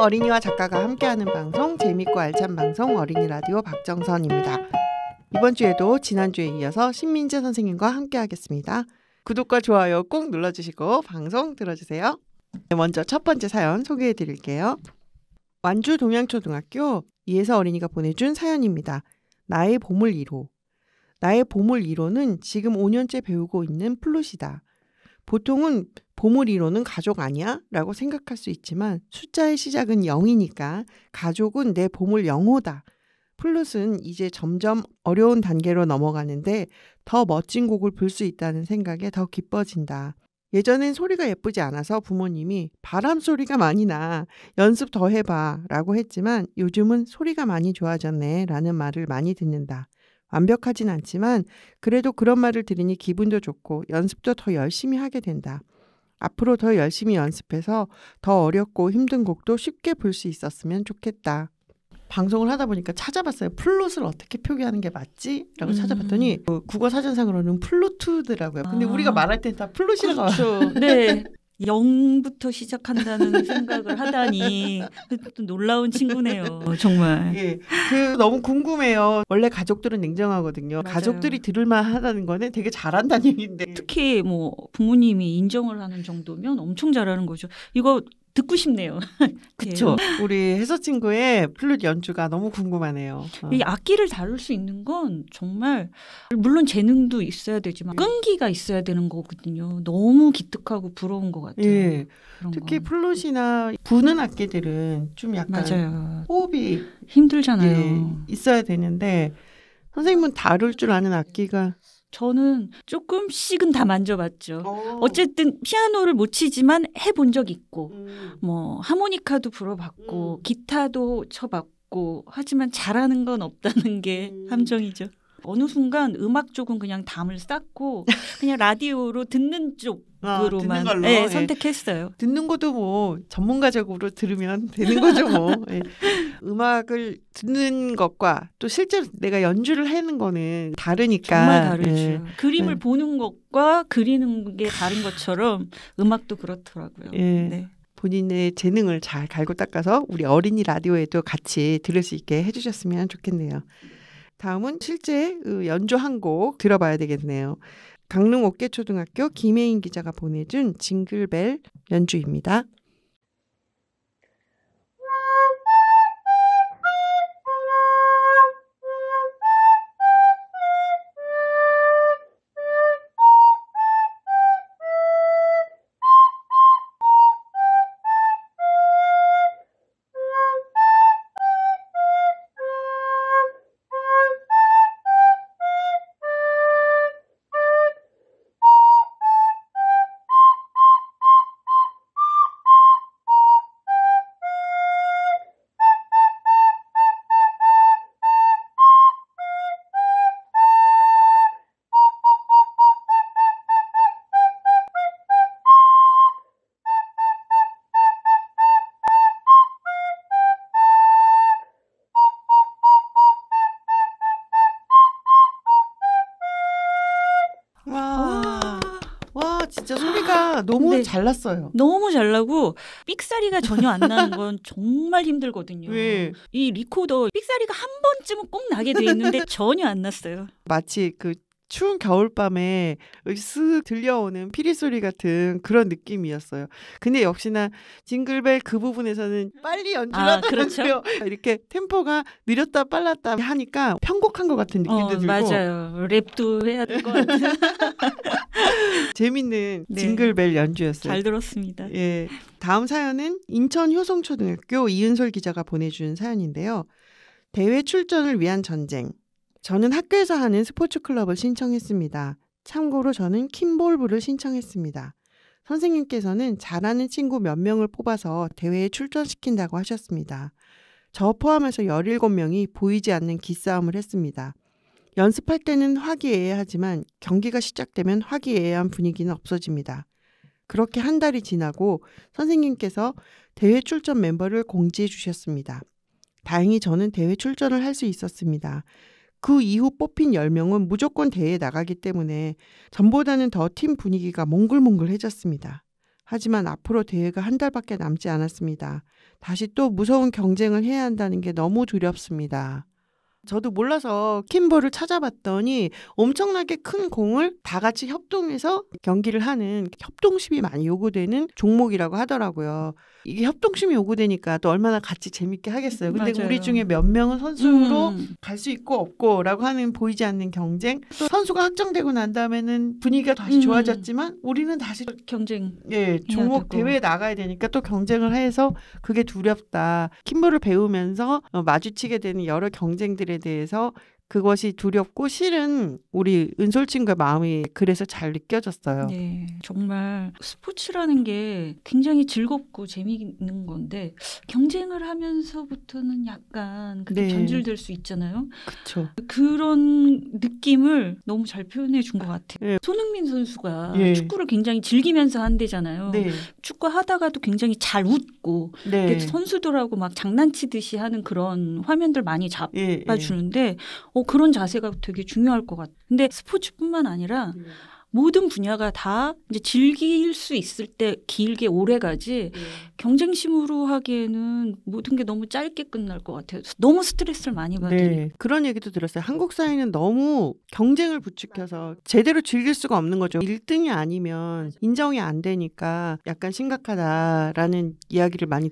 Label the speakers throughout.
Speaker 1: 어린이와 작가가 함께하는 방송, 재밌고 알찬 방송 어린이 라디오 박정선입니다. 이번 주에도 지난주에 이어서 신민재 선생님과 함께하겠습니다. 구독과 좋아요 꼭 눌러주시고 방송 들어주세요. 먼저 첫 번째 사연 소개해드릴게요. 완주 동양초등학교 이혜서 어린이가 보내준 사연입니다. 나의 보물 1호. 나의 보물 1호는 지금 5년째 배우고 있는 플룻이다. 보통은 보물 1호는 가족 아니야? 라고 생각할 수 있지만 숫자의 시작은 0이니까 가족은 내 보물 0호다. 플룻은 이제 점점 어려운 단계로 넘어가는데 더 멋진 곡을 불 수 있다는 생각에 더 기뻐진다. 예전엔 소리가 예쁘지 않아서 부모님이 바람 소리가 많이 나, 연습 더 해봐 라고 했지만 요즘은 소리가 많이 좋아졌네 라는 말을 많이 듣는다. 완벽하진 않지만 그래도 그런 말을 들으니 기분도 좋고 연습도 더 열심히 하게 된다. 앞으로 더 열심히 연습해서 더 어렵고 힘든 곡도 쉽게 불 수 있었으면 좋겠다. 방송을 하다 보니까 찾아봤어요. 플룻을 어떻게 표기하는 게 맞지? 라고 찾아봤더니 국어 사전상으로는 플루투드라고요. 근데 우리가 말할 땐 다 플룻이라고
Speaker 2: 그렇죠. 네. 0부터 시작한다는 생각을 하다니 또 놀라운 친구네요. 정말.
Speaker 1: 예, 너무 궁금해요. 원래 가족들은 냉정하거든요.
Speaker 2: 맞아요.
Speaker 1: 가족들이 들을만 하다는 거는 되게 잘한다는 얘기인데.
Speaker 2: 특히 뭐 부모님이 인정을 하는 정도면 엄청 잘하는 거죠. 이거 듣고 싶네요.
Speaker 1: 그렇죠. 우리 혜서 친구의 플룻 연주가 너무 궁금하네요.
Speaker 2: 이 악기를 다룰 수 있는 건 정말 물론 재능도 있어야 되지만 끈기가 있어야 되는 거거든요. 너무 기특하고 부러운 것 같아요.
Speaker 1: 예. 특히 플룻이나 부는 악기들은 좀 약간
Speaker 2: 맞아요.
Speaker 1: 호흡이
Speaker 2: 힘들잖아요.
Speaker 1: 예, 있어야 되는데 선생님은 다룰 줄 아는 악기가
Speaker 2: 저는 조금씩은 다 만져봤죠. 어쨌든 피아노를 못 치지만 해본 적 있고 뭐 하모니카도 불어봤고 기타도 쳐봤고 하지만 잘하는 건 없다는 게 함정이죠. 어느 순간 음악 쪽은 그냥 담을 쌓고 그냥 라디오로 듣는 쪽으로만
Speaker 1: 듣는
Speaker 2: 네, 선택했어요.
Speaker 1: 듣는 것도 뭐 전문가적으로 들으면 되는 거죠 뭐. 예. 음악을 듣는 것과 또 실제로 내가 연주를 하는 거는 다르니까.
Speaker 2: 정말 다르죠.
Speaker 1: 예.
Speaker 2: 그림을 보는 것과 그리는 게 다른 것처럼 음악도 그렇더라고요.
Speaker 1: 예.
Speaker 2: 네.
Speaker 1: 본인의 재능을 잘 갈고 닦아서 우리 어린이 라디오에도 같이 들을 수 있게 해주셨으면 좋겠네요. 다음은 실제 연주 한 곡 들어봐야 되겠네요. 강릉 옥계초등학교 김혜인 기자가 보내준 징글벨 연주입니다. 와 진짜 소리가 너무 잘 났어요.
Speaker 2: 너무 잘 나고 삑사리가 전혀 안 나는 건 정말 힘들거든요.
Speaker 1: 왜?
Speaker 2: 이 리코더 삑사리가 한 번쯤은 꼭 나게 돼 있는데 전혀 안 났어요.
Speaker 1: 마치 그 추운 겨울밤에 쓱 들려오는 피리 소리 같은 그런 느낌이었어요. 근데 역시나 징글벨 그 부분에서는 빨리 연주를 하더라고요.
Speaker 2: 그렇죠.
Speaker 1: 이렇게 템포가 느렸다 빨랐다 하니까 편곡한 것 같은 느낌도 들고.
Speaker 2: 맞아요. 랩도 해야 될 것 같아요.
Speaker 1: 재밌는 징글벨 연주였어요.
Speaker 2: 잘 들었습니다.
Speaker 1: 예. 다음 사연은 인천 효성초등학교 이은솔 기자가 보내준 사연인데요. 대회 출전을 위한 전쟁. 저는 학교에서 하는 스포츠 클럽을 신청했습니다. 참고로 저는 킴볼부를 신청했습니다. 선생님께서는 잘하는 친구 몇 명을 뽑아서 대회에 출전시킨다고 하셨습니다. 저 포함해서 17명이 보이지 않는 기싸움을 했습니다. 연습할 때는 화기애애하지만 경기가 시작되면 화기애애한 분위기는 없어집니다. 그렇게 한 달이 지나고 선생님께서 대회 출전 멤버를 공지해 주셨습니다. 다행히 저는 대회 출전을 할 수 있었습니다. 그 이후 뽑힌 10명은 무조건 대회에 나가기 때문에 전보다는 더 팀 분위기가 몽글몽글해졌습니다. 하지만 앞으로 대회가 한 달밖에 남지 않았습니다. 다시 또 무서운 경쟁을 해야 한다는 게 너무 두렵습니다. 저도 몰라서 킴볼을 찾아봤더니 엄청나게 큰 공을 다 같이 협동해서 경기를 하는 협동심이 많이 요구되는 종목이라고 하더라고요. 이게 협동심이 요구되니까 또 얼마나 같이 재밌게 하겠어요. 근데
Speaker 2: 맞아요.
Speaker 1: 우리 중에 몇 명은 선수로 갈 수 있고 없고라고 하는 보이지 않는 경쟁. 또 선수가 확정되고 난 다음에는 분위기가 다시 좋아졌지만 우리는 다시
Speaker 2: 경쟁
Speaker 1: 종목
Speaker 2: 되고.
Speaker 1: 대회에 나가야 되니까 또 경쟁을 해서 그게 두렵다. 킴볼을 배우면서 마주치게 되는 여러 경쟁들에 대해서 그것이 두렵고 실은 우리 은솔 친구의 마음이 그래서 잘 느껴졌어요.
Speaker 2: 네, 정말 스포츠라는 게 굉장히 즐겁고 재미있는 건데 경쟁을 하면서부터는 약간 그게 변질될 수 있잖아요.
Speaker 1: 그렇죠.
Speaker 2: 그런 느낌을 너무 잘 표현해 준 것 같아요. 손흥민 선수가 축구를 굉장히 즐기면서 한대잖아요. 축구 하다가도 굉장히 잘 웃고 선수들하고 막 장난치듯이 하는 그런 화면들 많이 잡아주는데 그런 자세가 되게 중요할 것 같아요. 근데 스포츠뿐만 아니라 모든 분야가 다 이제 즐길 수 있을 때 길게 오래 가지 경쟁심으로 하기에는 모든 게 너무 짧게 끝날 것 같아요. 너무 스트레스를 많이 받으니.
Speaker 1: 그런 얘기도 들었어요. 한국 사회는 너무 경쟁을 부추겨서 제대로 즐길 수가 없는 거죠. 1등이 아니면 인정이 안 되니까 약간 심각하다라는 이야기를 많이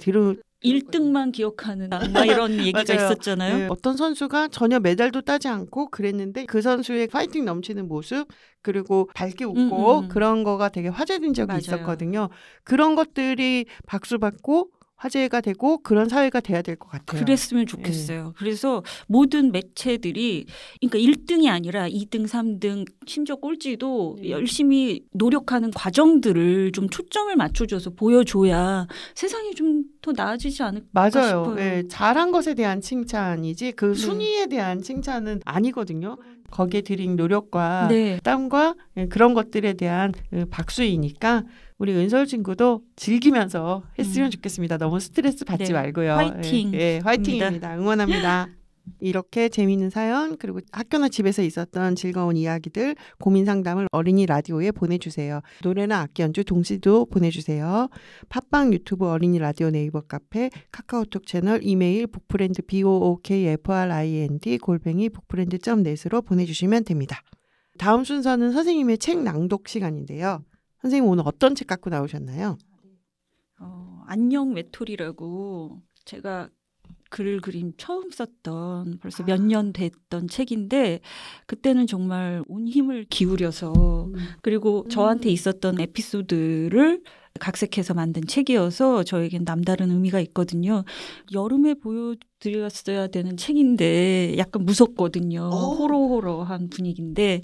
Speaker 2: 1등만 기억하는 막 이런 얘기가 있었잖아요.
Speaker 1: 어떤 선수가 전혀 메달도 따지 않고 그랬는데 그 선수의 파이팅 넘치는 모습 그리고 밝게 웃고 그런 거가 되게 화제된 적이 있었거든요. 그런 것들이 박수받고 화제가 되고 그런 사회가 돼야 될 것 같아요.
Speaker 2: 그랬으면 좋겠어요. 그래서 모든 매체들이 그러니까 1등이 아니라 2등, 3등, 심지어 꼴찌도 열심히 노력하는 과정들을 좀 초점을 맞춰줘서 보여줘야 세상이 좀 더 나아지지 않을까 싶어요.
Speaker 1: 잘한 것에 대한 칭찬이지 그 순위에 대한 칭찬은 아니거든요. 거기에 들인 노력과 땀과 그런 것들에 대한 박수이니까 우리 은솔 친구도 즐기면서 했으면 좋겠습니다. 너무 스트레스 받지 말고요.
Speaker 2: 화이팅!
Speaker 1: 화이팅입니다. 응원합니다. 이렇게 재미있는 사연 그리고 학교나 집에서 있었던 즐거운 이야기들 고민 상담을 어린이 라디오에 보내주세요. 노래나 악기 연주 동시도 보내주세요. 팟빵 유튜브 어린이 라디오 네이버 카페 카카오톡 채널 이메일 북프렌드 bookfriend@bookfriend.net으로 보내주시면 됩니다. 다음 순서는 선생님의 책 낭독 시간인데요. 선생님 오늘 어떤 책 갖고 나오셨나요?
Speaker 2: 안녕 외톨이라고 제가 글 그림 처음 썼던 벌써 몇 년 됐던 책인데 그때는 정말 온 힘을 기울여서 그리고 저한테 있었던 에피소드를 각색해서 만든 책이어서 저에겐 남다른 의미가 있거든요. 여름에 보여드렸어야 되는 책인데 약간 무섭거든요. 호러호러한 분위기인데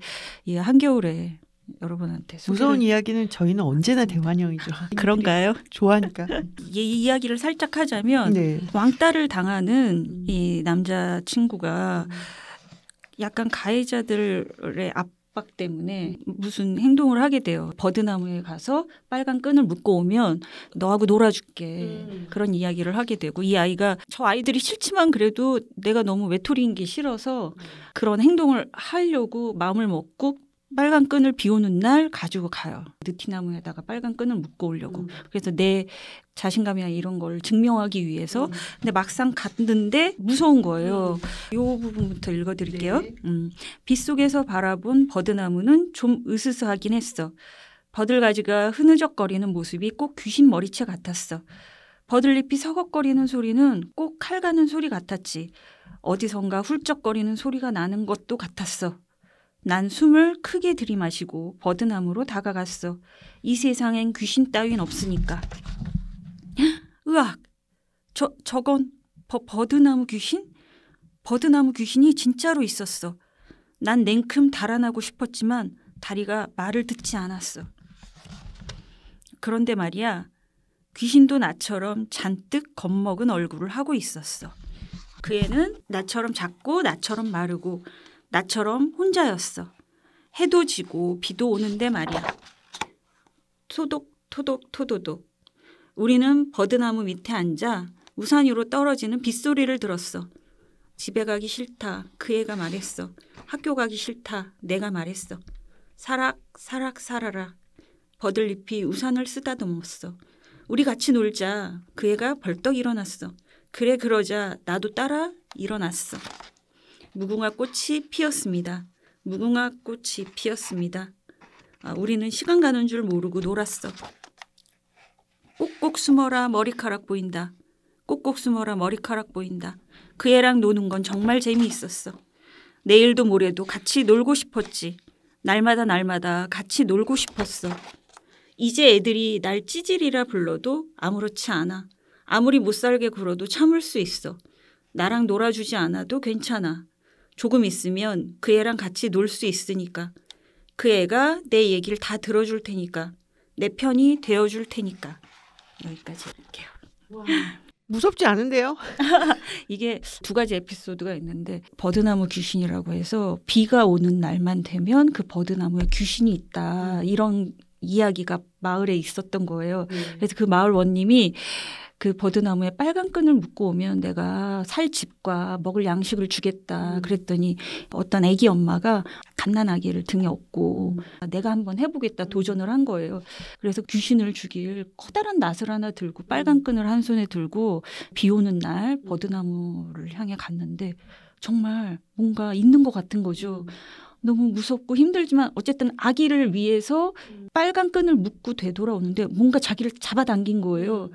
Speaker 2: 한겨울에 여러분한테
Speaker 1: 무서운 이야기는 저희는 언제나 대환영이죠.
Speaker 2: 그런가요?
Speaker 1: 좋아하니까.
Speaker 2: 이 이야기를 살짝 하자면 왕따를 당하는 이 남자친구가 약간 가해자들의 압박 때문에 무슨 행동을 하게 돼요. 버드나무에 가서 빨간 끈을 묶고 오면 너하고 놀아줄게. 그런 이야기를 하게 되고 이 아이가 저 아이들이 싫지만 그래도 내가 너무 외톨이인 게 싫어서 그런 행동을 하려고 마음을 먹고 빨간 끈을 비 오는 날 가지고 가요. 느티나무에다가 빨간 끈을 묶어 오려고. 그래서 내 자신감이나 이런 걸 증명하기 위해서. 근데 막상 갔는데 무서운 거예요. 이 부분부터 읽어드릴게요. 빗속에서 바라본 버드나무는 좀 으스스하긴 했어. 버들가지가 흐느적거리는 모습이 꼭 귀신 머리채 같았어. 버들잎이 서걱거리는 소리는 꼭 칼 가는 소리 같았지. 어디선가 훌쩍거리는 소리가 나는 것도 같았어. 난 숨을 크게 들이마시고 버드나무로 다가갔어. 이 세상엔 귀신 따윈 없으니까. 으악! 저건 버드나무 귀신? 버드나무 귀신이 진짜로 있었어. 난 냉큼 달아나고 싶었지만 다리가 말을 듣지 않았어. 그런데 말이야, 귀신도 나처럼 잔뜩 겁먹은 얼굴을 하고 있었어. 그 애는 나처럼 작고 나처럼 마르고 나처럼 혼자였어. 해도 지고 비도 오는데 말이야. 토독토독 토도독. 우리는 버드나무 밑에 앉아 우산 위로 떨어지는 빗소리를 들었어. 집에 가기 싫다. 그 애가 말했어. 학교 가기 싫다. 내가 말했어. 사락 사락 살아라. 버들잎이 우산을 쓰다듬었어. 우리 같이 놀자. 그 애가 벌떡 일어났어. 그래 그러자 나도 따라 일어났어. 무궁화 꽃이 피었습니다. 무궁화 꽃이 피었습니다. 우리는 시간 가는 줄 모르고 놀았어. 꼭꼭 숨어라 머리카락 보인다. 꼭꼭 숨어라 머리카락 보인다. 그 애랑 노는 건 정말 재미있었어. 내일도 모레도 같이 놀고 싶었지. 날마다 같이 놀고 싶었어. 이제 애들이 날 찌질이라 불러도 아무렇지 않아. 아무리 못살게 굴어도 참을 수 있어. 나랑 놀아주지 않아도 괜찮아. 조금 있으면 그 애랑 같이 놀 수 있으니까. 그 애가 내 얘기를 다 들어줄 테니까. 내 편이 되어줄 테니까. 여기까지 할게요.
Speaker 1: 와, 무섭지 않은데요?
Speaker 2: 이게 두 가지 에피소드가 있는데 버드나무 귀신이라고 해서 비가 오는 날만 되면 그 버드나무에 귀신이 있다. 이런 이야기가 마을에 있었던 거예요. 그래서 그 마을 원님이 그 버드나무에 빨간 끈을 묶고 오면 내가 살 집과 먹을 양식을 주겠다. 그랬더니 어떤 아기 엄마가 갓난아기를 등에 업고 내가 한번 해보겠다 도전을 한 거예요. 그래서 귀신을 죽일 커다란 낫을 하나 들고 빨간 끈을 한 손에 들고 비 오는 날 버드나무를 향해 갔는데 정말 뭔가 있는 것 같은 거죠. 너무 무섭고 힘들지만 어쨌든 아기를 위해서 빨간 끈을 묶고 되돌아오는데 뭔가 자기를 잡아당긴 거예요.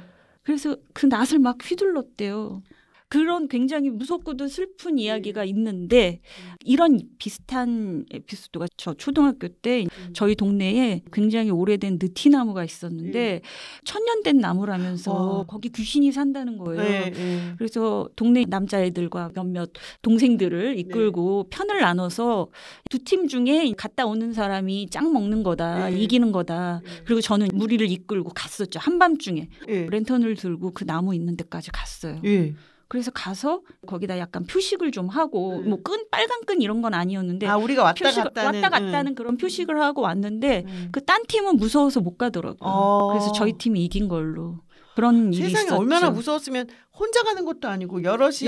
Speaker 2: 그래서 그 낫을 막 휘둘렀대요. 그런 굉장히 무섭고도 슬픈 이야기가 있는데 이런 비슷한 에피소드가 저 초등학교 때 저희 동네에 굉장히 오래된 느티나무가 있었는데 천년된 나무라면서 거기 귀신이 산다는 거예요. 그래서 동네 남자애들과 몇몇 동생들을 이끌고 편을 나눠서 두 팀 중에 갔다 오는 사람이 짱 먹는 거다. 이기는 거다. 그리고 저는 무리를 이끌고 갔었죠. 한밤중에 랜턴을 들고 그 나무 있는 데까지 갔어요. 그래서 가서 거기다 약간 표식을 좀 하고 뭐 끈 빨간 끈 이런 건 아니었는데
Speaker 1: 우리가 왔다 갔다는
Speaker 2: 그런 표식을 하고 왔는데 그 딴 팀은 무서워서 못 가더라고요. 그래서 저희 팀이 이긴 걸로 그런 일이
Speaker 1: 세상에
Speaker 2: 있었죠.
Speaker 1: 얼마나 무서웠으면 혼자 가는 것도 아니고 여럿이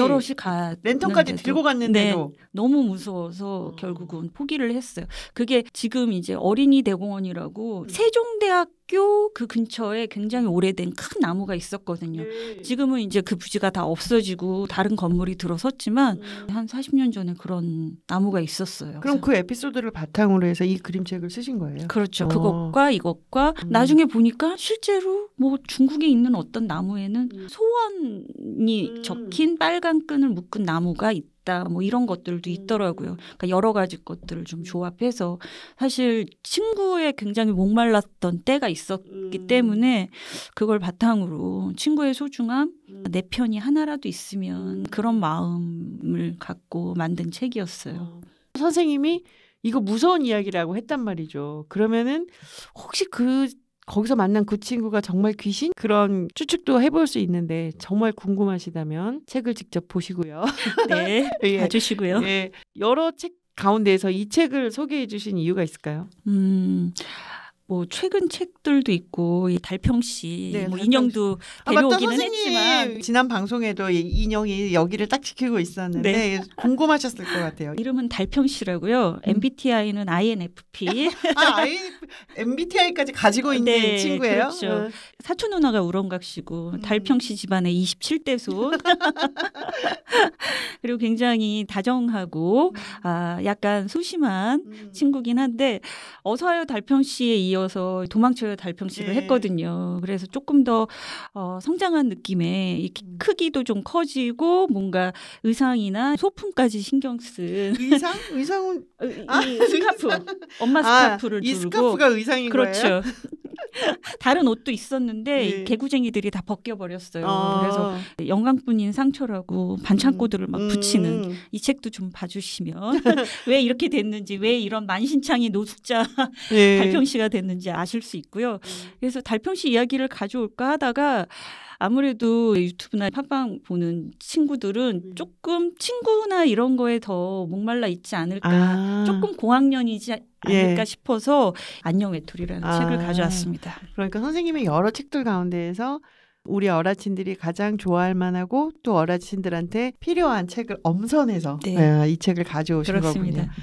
Speaker 1: 랜턴까지 들고 갔는데도
Speaker 2: 너무 무서워서 결국은 포기를 했어요. 그게 지금 이제 어린이 대공원이라고 세종대학교 그 근처에 굉장히 오래된 큰 나무가 있었거든요. 지금은 이제 그 부지가 다 없어지고 다른 건물이 들어섰지만 한 40년 전에 그런 나무가 있었어요.
Speaker 1: 그럼 그 에피소드를 바탕으로 해서 이 그림책을 쓰신 거예요?
Speaker 2: 그렇죠. 그것과 이것과 나중에 보니까 실제로 뭐 중국에 있는 어떤 나무에는 소원이 적힌 빨간 끈을 묶은 나무가 있다. 뭐 이런 것들도 있더라고요. 그러니까 여러 가지 것들을 좀 조합해서 사실 친구에 굉장히 목말랐던 때가 있었기 때문에 그걸 바탕으로 친구의 소중함, 내 편이 하나라도 있으면 그런 마음을 갖고 만든 책이었어요.
Speaker 1: 선생님이 이거 무서운 이야기라고 했단 말이죠. 그러면은 혹시 거기서 만난 그 친구가 정말 귀신? 그런 추측도 해볼 수 있는데 정말 궁금하시다면 책을 직접 보시고요.
Speaker 2: 네, 봐주시고요.
Speaker 1: 여러 책 가운데에서 이 책을 소개해 주신 이유가 있을까요?
Speaker 2: 뭐 최근 책들도 있고 이 달평씨 뭐 인형도 데려오기는 했지만
Speaker 1: 지난 방송에도 인형이 여기를 딱 지키고 있었는데 궁금하셨을 것 같아요.
Speaker 2: 이름은 달평씨라고요. MBTI는 INFP.
Speaker 1: MBTI까지 가지고 있는 친구예요?
Speaker 2: 그렇죠. 사촌 누나가 우렁각시고 달평씨 집안의 27대손. 그리고 굉장히 다정하고 약간 소심한 친구긴 한데 어서와요 달평씨에 이어서 도망쳐요 달평씨를 했거든요. 그래서 조금 더 성장한 느낌의 크기도 좀 커지고 뭔가 의상이나 소품까지 신경 쓴
Speaker 1: 의상은
Speaker 2: 스카프 엄마 스카프를 두르고
Speaker 1: 이 스카프가 의상인
Speaker 2: 그렇죠.
Speaker 1: 거예요?
Speaker 2: 다른 옷도 있었는데 개구쟁이들이 다 벗겨버렸어요. 그래서 영광뿐인 상처라고 반창고들을 막 붙이는 이 책도 좀 봐주시면 왜 이렇게 됐는지 왜 이런 만신창이 노숙자 달평씨가 됐는지 아실 수 있고요. 그래서 달평씨 이야기를 가져올까 하다가 아무래도 유튜브나 팟빵 보는 친구들은 조금 친구나 이런 거에 더 목말라 있지 않을까 조금 고학년이지 않을까 싶어서 안녕 외톨이라는 책을 가져왔습니다.
Speaker 1: 그러니까 선생님의 여러 책들 가운데에서 우리 어르신들이 가장 좋아할 만하고 또 어르신들한테 필요한 책을 엄선해서
Speaker 2: 네.
Speaker 1: 이 책을 가져오신
Speaker 2: 그렇습니다.
Speaker 1: 거군요.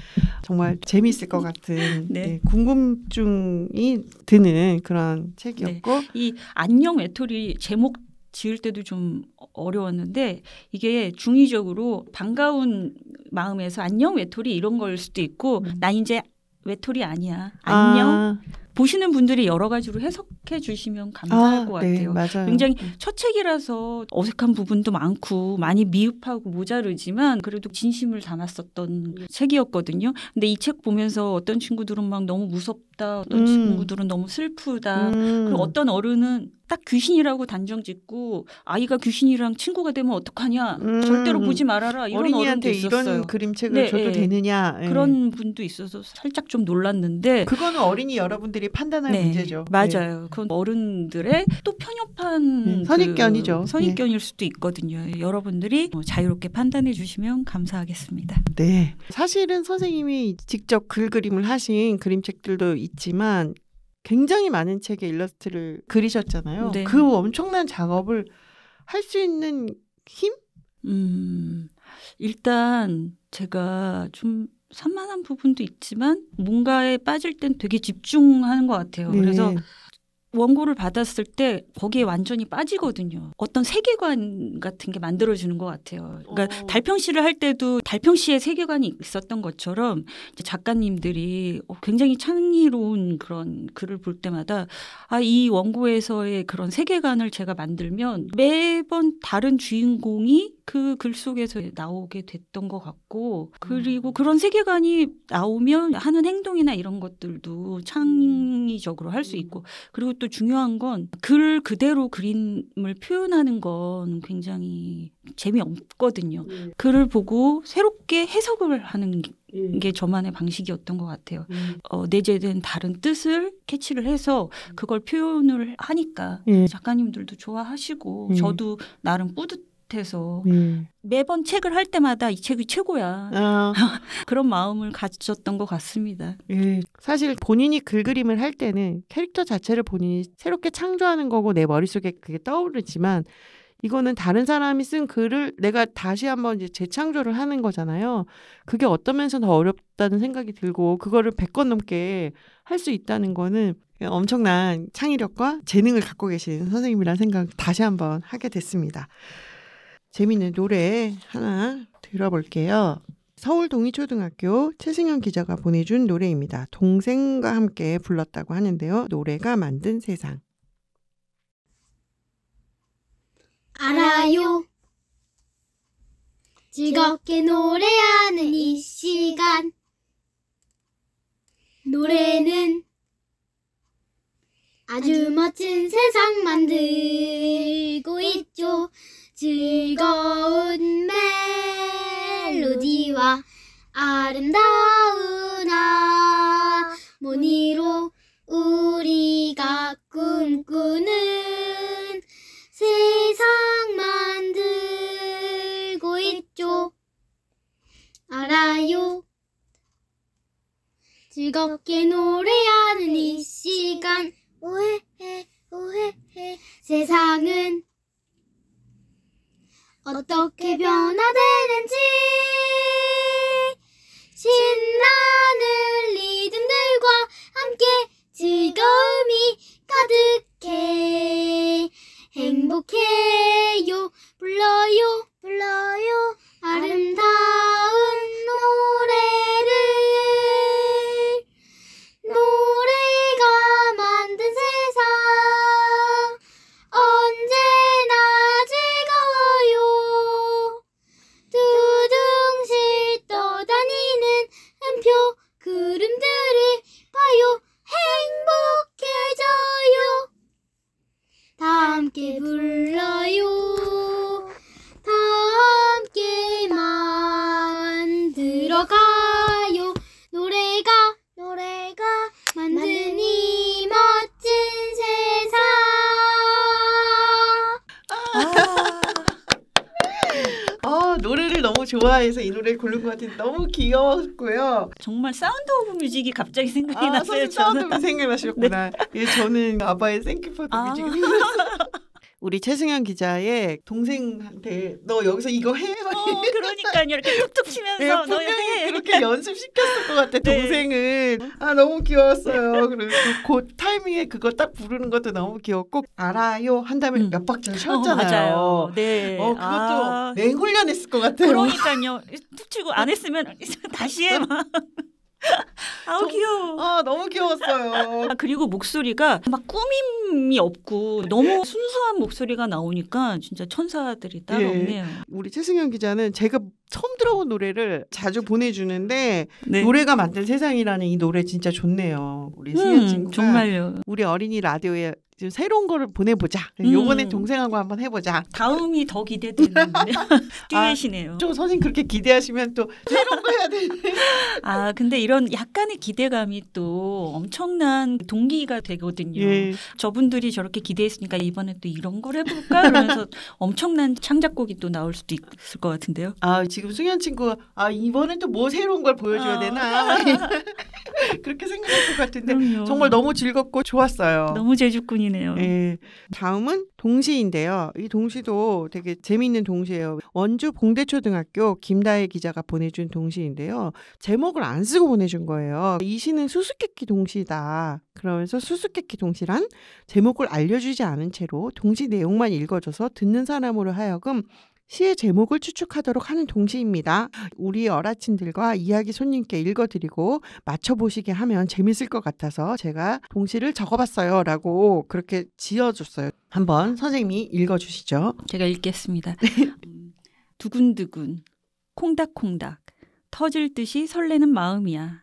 Speaker 1: 정말 재미있을 것 같은
Speaker 2: 네.
Speaker 1: 궁금증이 드는 그런 책이었고
Speaker 2: 네. 이 안녕 외톨이 제목 지을 때도 좀 어려웠는데 이게 중의적으로 반가운 마음에서 안녕 외톨이 이런 걸 수도 있고 나 이제 외톨이 아니야. 안녕. 보시는 분들이 여러 가지로 해석해 주시면 감사할 것 같아요.
Speaker 1: 네, 맞아요.
Speaker 2: 굉장히 첫 책이라서 어색한 부분도 많고 많이 미흡하고 모자르지만 그래도 진심을 담았었던 책이었거든요. 근데 이 책 보면서 어떤 친구들은 막 너무 무섭다. 어떤 친구들은 너무 슬프다. 그리고 어떤 어른은 딱 귀신이라고 단정 짓고 아이가 귀신이랑 친구가 되면 어떡하냐. 절대로 보지 말아라. 이런
Speaker 1: 어린이한테
Speaker 2: 어른도 있었어요.
Speaker 1: 이런 그림책을 줘도 되느냐.
Speaker 2: 그런 분도 있어서 살짝 좀 놀랐는데
Speaker 1: 그거는 어린이 여러분들이 판단할 문제죠.
Speaker 2: 맞아요. 그건 어른들의 또 편협한
Speaker 1: 선입견이죠.
Speaker 2: 선입견일 수도 있거든요. 여러분들이 자유롭게 판단해 주시면 감사하겠습니다.
Speaker 1: 네. 사실은 선생님이 직접 그림을 하신 그림책들도 있지만 굉장히 많은 책의 일러스트를 그리셨잖아요.
Speaker 2: 네.
Speaker 1: 그 엄청난 작업을 할 수 있는 힘?
Speaker 2: 일단 제가 좀 산만한 부분도 있지만 뭔가에 빠질 땐 되게 집중하는 것 같아요.
Speaker 1: 네.
Speaker 2: 그래서 원고를 받았을 때 거기에 완전히 빠지거든요. 어떤 세계관 같은 게 만들어지는 것 같아요. 그러니까 달평시를 할 때도 달평시의 세계관이 있었던 것처럼 이제 작가님들이 굉장히 창의로운 그런 글을 볼 때마다 이 원고에서의 그런 세계관을 제가 만들면 매번 다른 주인공이 그 글 속에서 나오게 됐던 것 같고 그리고 그런 세계관이 나오면 하는 행동이나 이런 것들도 창의적으로 할 수 있고 그리고 또 중요한 건 글 그대로 그림을 표현하는 건 굉장히 재미없거든요. 글을 보고 새롭게 해석을 하는 게 저만의 방식이었던 것 같아요. 내재된 다른 뜻을 캐치를 해서 그걸 표현을 하니까 작가님들도 좋아하시고 저도 나름 뿌듯해서 매번 책을 할 때마다 이 책이 최고야. 그런 마음을 가졌던 것 같습니다.
Speaker 1: 사실 본인이 그림을 할 때는 캐릭터 자체를 본인이 새롭게 창조하는 거고 내 머릿속에 그게 떠오르지만 이거는 다른 사람이 쓴 글을 내가 다시 한번 이제 재창조를 하는 거잖아요. 그게 어떤 면에서 더 어렵다는 생각이 들고 그거를 100권 넘게 할 수 있다는 거는 엄청난 창의력과 재능을 갖고 계신 선생님이라는 생각 다시 한번 하게 됐습니다. 재미있는 노래 하나 들어볼게요. 서울 동의초등학교 최승현 기자가 보내준 노래입니다. 동생과 함께 불렀다고 하는데요. 노래가 만든 세상.
Speaker 3: 알아요. 즐겁게 노래하는 이 시간. 노래는 아주 멋진 세상 만들고 있죠. 즐거운 멜로디와 아름다운 하모니로 우리가 꿈꾸는 세상 만들고 있죠. 알아요. 즐겁게 노래하는 이 시간. 오해해 오해해. 세상은 어떻게 변화되는지 신나는 리듬들과 함께 즐거움이 가득해. 행복해요. 불러요 불러요 아름다운 노래를. 노래가 만든 세상 언제나 즐거워요. 두둥실 떠다니는 음표 구름들을 봐요. 행복해져요. 다 함께 불러요. 다 함께 만들어가요. 노래가 만든 이 멋진 세상.
Speaker 1: 노래를 너무 좋아해서 이 노래를 고른 것 같은데 너무 귀여웠고요.
Speaker 2: 정말 사운드 오브 뮤직이 갑자기 생각이 났어요.
Speaker 1: 사운드 오브 생각나셨구나. 네. 저는 아바의 Thank You for the Music 생각났어요. 우리 최승현 기자의 동생한테 너 여기서 이거 해?
Speaker 2: 그러니까요. 이렇게 툭툭 치면서 너
Speaker 1: 분명히
Speaker 2: 해.
Speaker 1: 그렇게 연습시켰을 것 같아.
Speaker 2: 네.
Speaker 1: 동생은. 아 너무 귀여웠어요. 그리고 그 타이밍에 그거 딱 부르는 것도 너무 귀엽고 알아요 한 다음에 몇 박자를 쉬었잖아요.
Speaker 2: 맞아요. 네.
Speaker 1: 그것도 맹훈련했을 것 같아요.
Speaker 2: 그러니까요. 툭 치고 안 했으면 다시 해. 막. 아우 귀여워.
Speaker 1: 너무 귀여웠어요.
Speaker 2: 그리고 목소리가 막 꾸밈이 없고 너무 순수한 목소리가 나오니까 진짜 천사들이 따로 없네요.
Speaker 1: 우리 최승현 기자는 제가 처음 들어본 노래를 자주 보내주는데
Speaker 2: 네.
Speaker 1: 노래가 만든 세상이라는 이 노래 진짜 좋네요. 우리 승현 친구가
Speaker 2: 정말요.
Speaker 1: 우리 어린이 라디오에 좀 새로운 거를 보내보자. 요번에 동생하고 한번 해보자.
Speaker 2: 다음이 더 기대되는 듀엣이네요.
Speaker 1: 좀 선생님 그렇게 기대하시면 또 새로운 거 해야 되는데.
Speaker 2: 근데 이런 약간의 기대감이 또 엄청난 동기가 되거든요.
Speaker 1: 예.
Speaker 2: 저분들이 저렇게 기대했으니까 이번에 또 이런 걸 해볼까? 그러면서 엄청난 창작곡이 또 나올 수도 있을 것 같은데요.
Speaker 1: 지금 승현 친구가 이번엔 또 뭐 새로운 걸 보여줘야 되나 그렇게 생각할 것 같은데
Speaker 2: 그럼요.
Speaker 1: 정말 너무 즐겁고 좋았어요.
Speaker 2: 너무 제주꾼이네요.
Speaker 1: 네. 다음은 동시인데요. 이 동시도 되게 재미있는 동시예요. 원주 봉대초등학교 김다혜 기자가 보내준 동시인데요. 제목을 안 쓰고 보내준 거예요. 이 시는 수수께끼 동시다. 그러면서 수수께끼 동시란 제목을 알려주지 않은 채로 동시 내용만 읽어줘서 듣는 사람으로 하여금 시의 제목을 추측하도록 하는 동시입니다. 우리 어라친들과 이야기 손님께 읽어드리고 맞춰보시게 하면 재밌을 것 같아서 제가 동시를 적어봤어요 라고 그렇게 지어줬어요. 한번 선생님이 읽어주시죠.
Speaker 2: 제가 읽겠습니다. 두근두근 콩닥콩닥 터질 듯이 설레는 마음이야.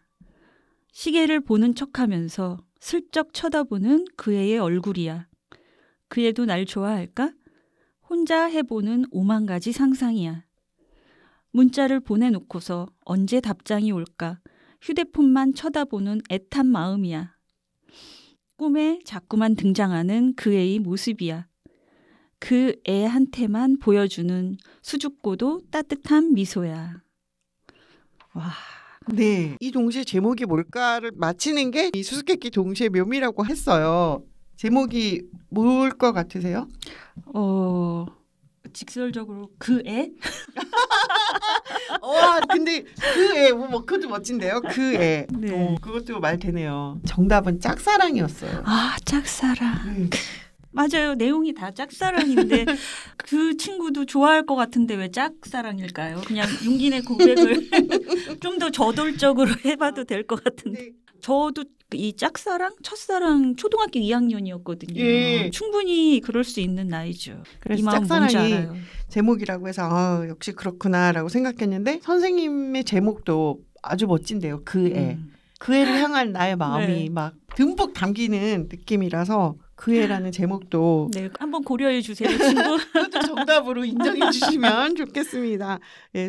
Speaker 2: 시계를 보는 척하면서 슬쩍 쳐다보는 그 애의 얼굴이야. 그 애도 날 좋아할까? 혼자 해보는 5만 가지 상상이야. 문자를 보내놓고서 언제 답장이 올까? 휴대폰만 쳐다보는 애탄 마음이야. 꿈에 자꾸만 등장하는 그 애의 모습이야. 그 애한테만 보여주는 수줍고도 따뜻한 미소야. 와.
Speaker 1: 네, 이 동시의 제목이 뭘까를 맞히는 게 이 수수께끼 동시의 묘미라고 했어요. 제목이 뭘 것 같으세요?
Speaker 2: 직설적으로 그 애?
Speaker 1: 근데 그 애, 그것도 멋진데요. 그 애.
Speaker 2: 네.
Speaker 1: 그것도 말 되네요. 정답은 짝사랑이었어요.
Speaker 2: 짝사랑. 맞아요. 내용이 다 짝사랑인데 그 친구도 좋아할 것 같은데 왜 짝사랑일까요? 그냥 윤기의 고백을 좀 더 저돌적으로 해봐도 될 것 같은데. 저도 이 짝사랑, 첫사랑 초등학교 2학년이었거든요.
Speaker 1: 예.
Speaker 2: 충분히 그럴 수 있는 나이죠.
Speaker 1: 그래서
Speaker 2: 이 마음 뭔지
Speaker 1: 짝사랑이
Speaker 2: 알아요.
Speaker 1: 제목이라고 해서 역시 그렇구나라고 생각했는데 선생님의 제목도 아주 멋진데요. 그 애. 그 애를 향한 나의 마음이
Speaker 2: 네.
Speaker 1: 막 듬뿍 담기는 느낌이라서 그 애라는 제목도
Speaker 2: 네, 한번 고려해 주세요, 친구.
Speaker 1: 그것도 정답으로 인정해 주시면 좋겠습니다.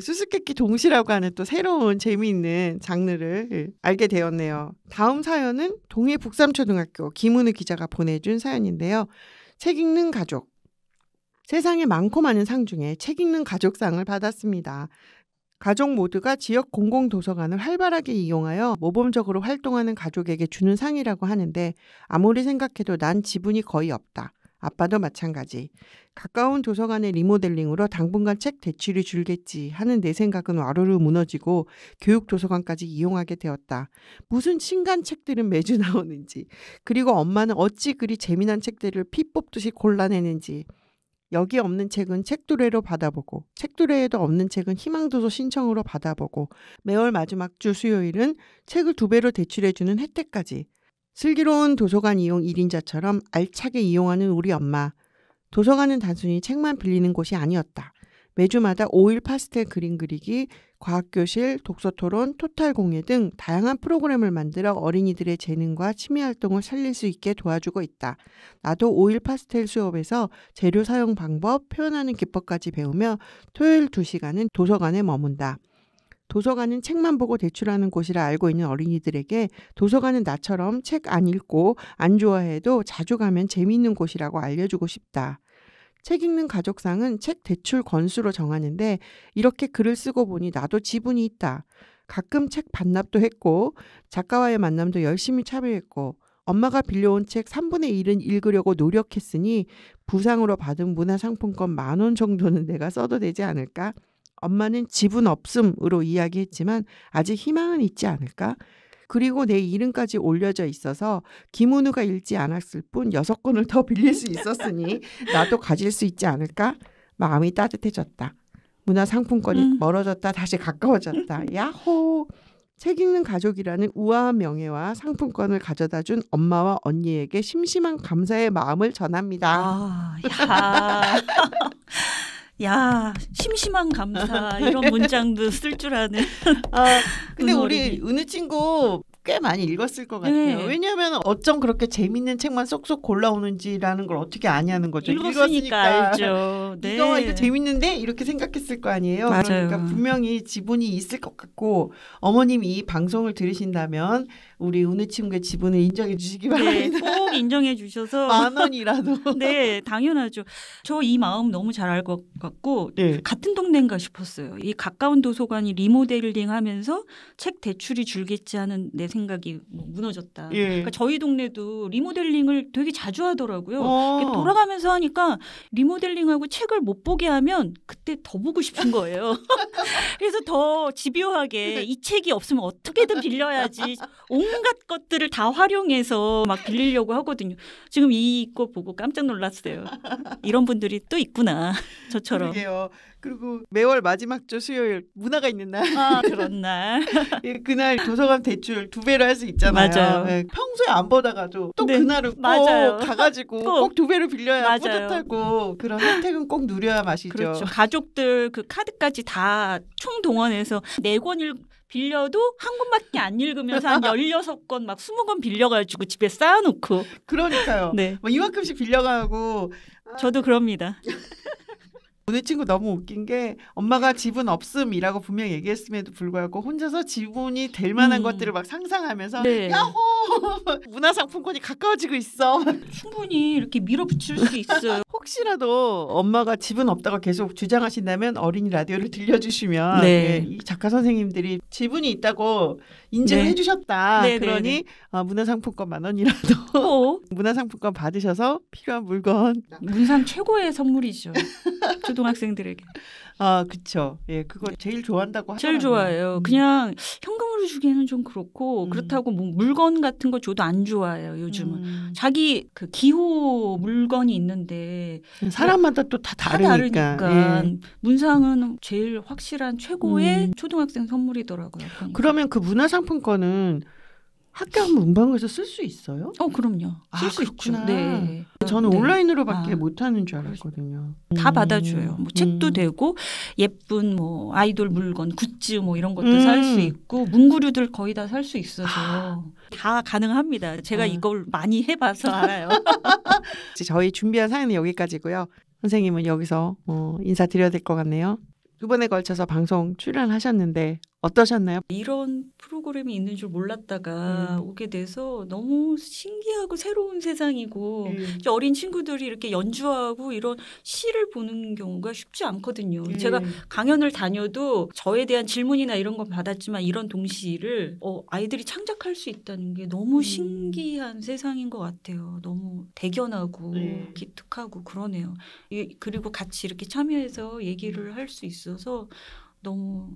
Speaker 1: 수수께끼 동시라고 하는 또 새로운 재미있는 장르를 알게 되었네요. 다음 사연은 동해 북삼초등학교 김은우 기자가 보내준 사연인데요. 책 읽는 가족. 세상에 많고 많은 상 중에 책 읽는 가족상을 받았습니다. 가족 모두가 지역 공공도서관을 활발하게 이용하여 모범적으로 활동하는 가족에게 주는 상이라고 하는데 아무리 생각해도 난 지분이 거의 없다. 아빠도 마찬가지. 가까운 도서관의 리모델링으로 당분간 책 대출이 줄겠지 하는 내 생각은 와르르 무너지고 교육도서관까지 이용하게 되었다. 무슨 신간 책들은 매주 나오는지, 그리고 엄마는 어찌 그리 재미난 책들을 피 뽑듯이 골라내는지. 여기 없는 책은 책두레로 받아보고 책두레에도 없는 책은 희망도서 신청으로 받아보고 매월 마지막 주 수요일은 책을 2배로 대출해주는 혜택까지. 슬기로운 도서관 이용 1인자처럼 알차게 이용하는 우리 엄마. 도서관은 단순히 책만 빌리는 곳이 아니었다. 매주마다 5일 파스텔 그림 그리기, 과학교실, 독서토론, 토탈 공예 등 다양한 프로그램을 만들어 어린이들의 재능과 취미활동을 살릴 수 있게 도와주고 있다. 나도 5일 파스텔 수업에서 재료 사용 방법, 표현하는 기법까지 배우며 토요일 2시간은 도서관에 머문다. 도서관은 책만 보고 대출하는 곳이라 알고 있는 어린이들에게 도서관은 나처럼 책 안 읽고 안 좋아해도 자주 가면 재미있는 곳이라고 알려주고 싶다. 책 읽는 가족상은 책 대출 건수로 정하는데 이렇게 글을 쓰고 보니 나도 지분이 있다. 가끔 책 반납도 했고 작가와의 만남도 열심히 참여했고 엄마가 빌려온 책 3분의 1은 읽으려고 노력했으니 부상으로 받은 문화상품권 10,000원 정도는 내가 써도 되지 않을까? 엄마는 집은 없음으로 이야기했지만 아직 희망은 있지 않을까? 그리고 내 이름까지 올려져 있어서 김은우가 읽지 않았을 뿐 6권을 더 빌릴 수 있었으니 나도 가질 수 있지 않을까? 마음이 따뜻해졌다. 문화상품권이 멀어졌다 다시 가까워졌다. 야호! 책 읽는 가족이라는 우아한 명예와 상품권을 가져다 준 엄마와 언니에게 심심한 감사의 마음을 전합니다.
Speaker 2: 야, 심심한 감사 이런 문장도 쓸 줄 아는.
Speaker 1: 근데 우리 은우 친구 꽤 많이 읽었을 것 같아요.
Speaker 2: 네.
Speaker 1: 왜냐하면 어쩜 그렇게 재밌는 책만 쏙쏙 골라오는지라는 걸 어떻게 아냐는 거죠.
Speaker 2: 읽었으니까 알죠. 네.
Speaker 1: 이거 재밌는데 이렇게 생각했을 거 아니에요.
Speaker 2: 맞아요.
Speaker 1: 그러니까 분명히 지분이 있을 것 같고 어머님이 이 방송을 들으신다면 우리 은우 친구의 지분을 인정해 주시기 바랍니다.
Speaker 2: 네, 꼭 인정해 주셔서
Speaker 1: 10,000원이라도.
Speaker 2: 네, 당연하죠. 저 이 마음 너무 잘 알 것 같고
Speaker 1: 네.
Speaker 2: 같은 동네인가 싶었어요. 이 가까운 도서관이 리모델링하면서 책 대출이 줄겠지 하는 내 생각이 무너졌다.
Speaker 1: 예.
Speaker 2: 그러니까 저희 동네도 리모델링을 되게 자주 하더라고요.
Speaker 1: 어.
Speaker 2: 돌아가면서 하니까 리모델링하고 책을 못 보게 하면 그때 더 보고 싶은 거예요. 그래서 더 집요하게 이 책이 없으면 어떻게든 빌려야지 온갖 것들을 다 활용해서 막 빌리려고 하거든요. 지금 이거 보고 깜짝 놀랐어요. 이런 분들이 또 있구나. 저처럼.
Speaker 1: 그러게요. 그리고 매월 마지막 주 수요일 문화가 있는 날.
Speaker 2: 그런 날.
Speaker 1: 예, 그날 도서관 대출 2배로 할 수 있잖아요.
Speaker 2: 맞아요.
Speaker 1: 예, 평소에 안 보다가도 또
Speaker 2: 네,
Speaker 1: 그날은 꼭
Speaker 2: 맞아요.
Speaker 1: 가가지고
Speaker 2: 꼭.
Speaker 1: 꼭 2배로 빌려야
Speaker 2: 맞아요.
Speaker 1: 뿌듯하고 그런 혜택은 꼭 누려야 맛이죠.
Speaker 2: 그렇죠. 가족들 그 카드까지 다 총동원해서 4권 빌려도 한 권밖에 안 읽으면서 한 16권 막 20권 빌려가지고 집에 쌓아놓고.
Speaker 1: 그러니까요.
Speaker 2: 네.
Speaker 1: 뭐 이만큼씩 빌려가고.
Speaker 2: 저도 그럽니다.
Speaker 1: 오늘 친구 너무 웃긴 게 엄마가 지분 없음이라고 분명히 얘기했음에도 불구하고 혼자서 지분이 될 만한 것들을 막 상상하면서
Speaker 2: 네.
Speaker 1: 야호! 문화상품권이 가까워지고 있어.
Speaker 2: 충분히 이렇게 밀어붙일 수 있어요.
Speaker 1: 혹시라도 엄마가 지분 없다고 계속 주장하신다면 어린이 라디오를 들려주시면
Speaker 2: 네.
Speaker 1: 예, 이 작가 선생님들이 지분이 있다고 인증을
Speaker 2: 네.
Speaker 1: 해주셨다.
Speaker 2: 네,
Speaker 1: 그러니 문화상품권 10,000원이라도
Speaker 2: 꼭
Speaker 1: 문화상품권 받으셔서 필요한 물건.
Speaker 2: 문상 최고의 선물이죠. 초등학생들에게.
Speaker 1: 그쵸. 예, 그거 제일 좋아한다고 하더라고요.
Speaker 2: 제일 좋아해요. 그냥 현금으로 주기에는 좀 그렇고 그렇다고 뭐 물건 같은 거 줘도 안 좋아해요. 요즘은. 자기 그 기호 물건이 있는데
Speaker 1: 사람마다 또 다 다르니까. 예.
Speaker 2: 문상은 제일 확실한 최고의 초등학생 선물이더라고요.
Speaker 1: 그러면 그 문화상품권은 학교 문방구에서 쓸 수 있어요?
Speaker 2: 그럼요. 쓸 수 있죠. 네.
Speaker 1: 저는 온라인으로밖에 못하는 줄 알았거든요.
Speaker 2: 다 받아줘요. 뭐 책도 되고 예쁜 뭐 아이돌 물건, 굿즈 뭐 이런 것도 살 수 있고 문구류들 거의 다 살 수 있어서 다 가능합니다. 제가 이걸 많이 해봐서 알아요.
Speaker 1: 저희 준비한 사연은 여기까지고요. 선생님은 여기서 인사드려야 될 것 같네요. 2번에 걸쳐서 방송 출연하셨는데 어떠셨나요?
Speaker 2: 이런 프로그램이 있는 줄 몰랐다가 오게 돼서 너무 신기하고 새로운 세상이고 이제 어린 친구들이 이렇게 연주하고 이런 시를 보는 경우가 쉽지 않거든요. 제가 강연을 다녀도 저에 대한 질문이나 이런 건 받았지만 이런 동시를 아이들이 창작할 수 있다는 게 너무 신기한 세상인 것 같아요. 너무 대견하고 기특하고 그러네요. 그리고 같이 이렇게 참여해서 얘기를 할 수 있어서 너무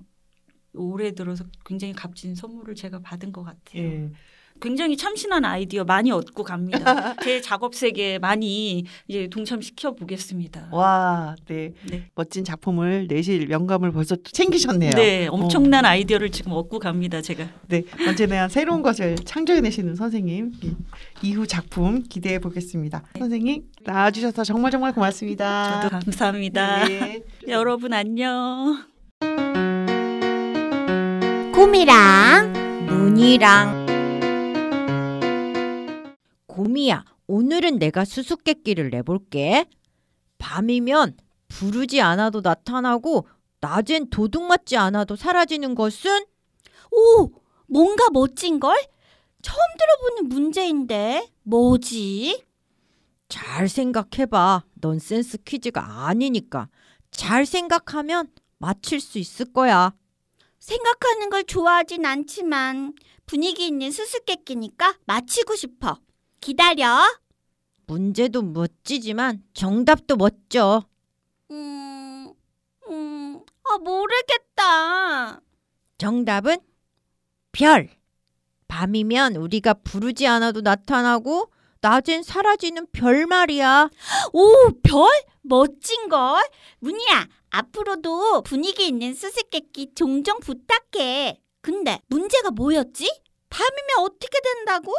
Speaker 2: 올해 들어서 굉장히 값진 선물을 제가 받은 것 같아요. 굉장히 참신한 아이디어 많이 얻고 갑니다. 제 작업 세계에 많이 이제 동참시켜 보겠습니다.
Speaker 1: 와, 네. 멋진 작품을 내실 영감을 벌써 또 챙기셨네요.
Speaker 2: 네, 엄청난 아이디어를 지금 얻고 갑니다, 제가.
Speaker 1: 네, 언제나 새로운 것을 창조해내시는 선생님 이후 작품 기대해 보겠습니다. 선생님 나와주셔서 정말 고맙습니다.
Speaker 2: 저도 감사합니다.
Speaker 1: 네.
Speaker 2: 여러분 안녕.
Speaker 4: 곰이랑 문이랑. 곰이야, 오늘은 내가 수수께끼를 내볼게. 밤이면 부르지 않아도 나타나고 낮엔 도둑 맞지 않아도 사라지는 것은?
Speaker 3: 오, 뭔가 멋진걸? 처음 들어보는 문제인데 뭐지?
Speaker 4: 잘 생각해봐. 넌센스 퀴즈가 아니니까. 잘 생각하면 맞힐 수 있을 거야.
Speaker 3: 생각하는 걸 좋아하진 않지만 분위기 있는 수수께끼니까 맞히고 싶어. 기다려.
Speaker 4: 문제도 멋지지만 정답도 멋져.
Speaker 3: 모르겠다.
Speaker 4: 정답은 별. 밤이면 우리가 부르지 않아도 나타나고 낮엔 사라지는 별 말이야.
Speaker 3: 오, 별? 멋진걸. 문희야, 앞으로도 분위기 있는 수수께끼 종종 부탁해. 근데 문제가 뭐였지? 밤이면 어떻게 된다고?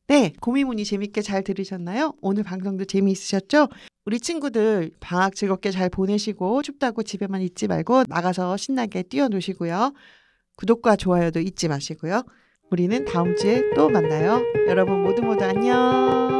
Speaker 1: 네, 고미문이 재밌게 잘 들으셨나요? 오늘 방송도 재미있으셨죠? 우리 친구들 방학 즐겁게 잘 보내시고 춥다고 집에만 있지 말고 나가서 신나게 뛰어노시고요. 구독과 좋아요도 잊지 마시고요. 우리는 다음 주에 또 만나요. 여러분 모두 안녕.